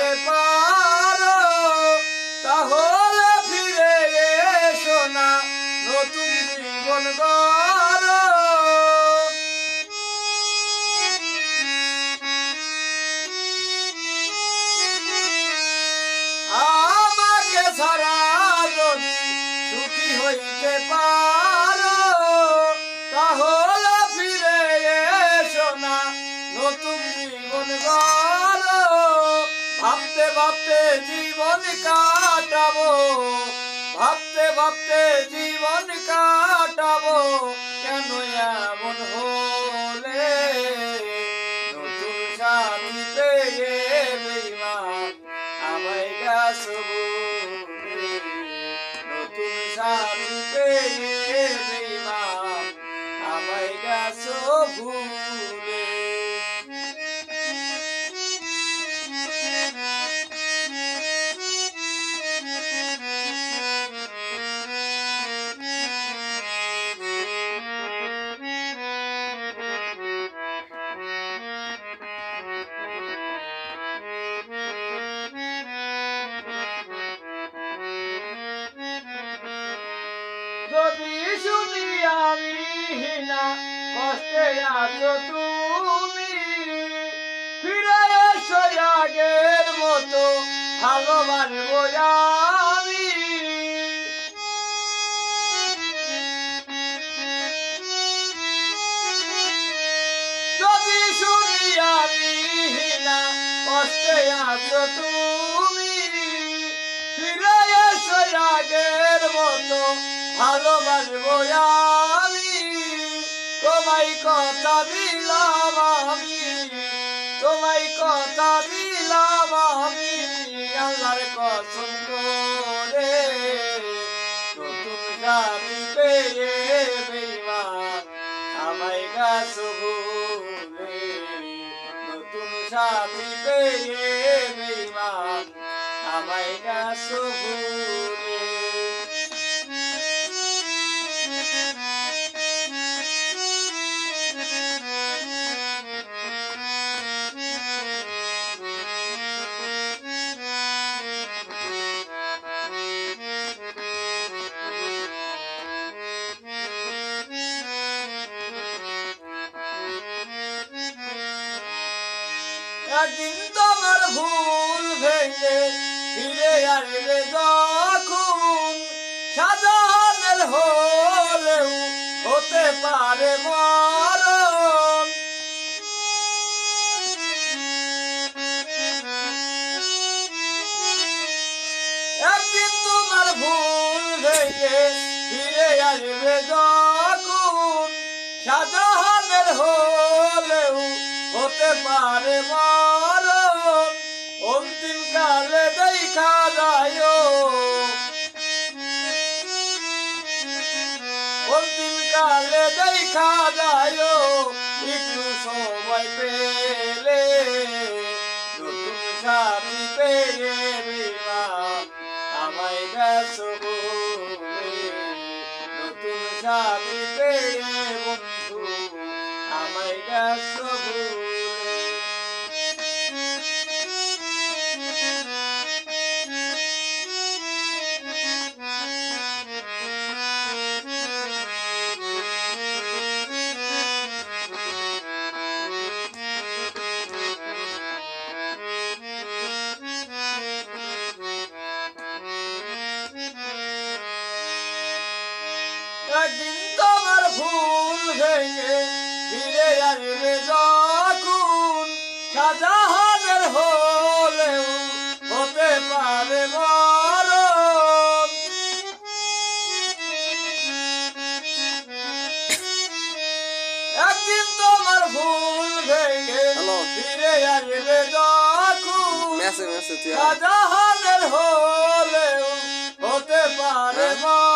হইতে পারো তাহলে ফিরে এসো না নতুন জীবন গড়ো। আমাকে ছাড়া যদি সুখী হইতে পারো তাহলে ফিরে এসো না নতুন জীবন গড়ো। ভাবতে ভাবতে জীবন কাটাবো, ভাবতে ভাবতে জীবন কাটাবো, কেন এমন হলে নতুন সাথী পেয়ে বেঈমান আমায় গেছো ভুলে। নতুন সাথী পেয়ে বেঈমান আমায় গেছো ভুলে। যদি শুনি আমি না কষ্টে আছো তুমি, ফিরে এসো আগের মতো ভালোবাসবো আমি। যদি শুনি আমি না কষ্টে আছো তুমি, ফিরে এসো আগের মতো ভালোবাসবো আমি। তোমায় কথা দিলাম আমি, তোমায় কথা দিলাম আমি, আল্লাহর কসম করে। নতুন সাথী পেয়ে বেঈমান আমায় গেছো ভুলে। নতুন সাথী পেয়ে বেঈমান আমায় গেছো ভুলে। একদিন তোমার ভুল ভেঙে ফিরে আসবে যখন, সাজানের হলেও হতে পারে মরণ। একদিন তোমার ভুল ভেঙে ফিরে আসবে যখন, সাজানের হলেও হতে পারে মরণ। অন্তিম কালে দেখা যায়, অন্তিম কালে দেখা যায় একটু সময় পেলে নতুন সাথী পেয়ে বেঈমান আমায় গেছো ভুলে। নতুন সাথী পেয়ে বন্ধু আমায় গেছো ভুলে। একদিন তোমার ভুল ভেঙে ফিরে আসবে যখন, সাজানের হলেও হতে পারে মরণ। একদিন তোমার ভুল ভেঙে ফিরে আসবে যখন, সাজানের হলেও হতে পারে মরণ।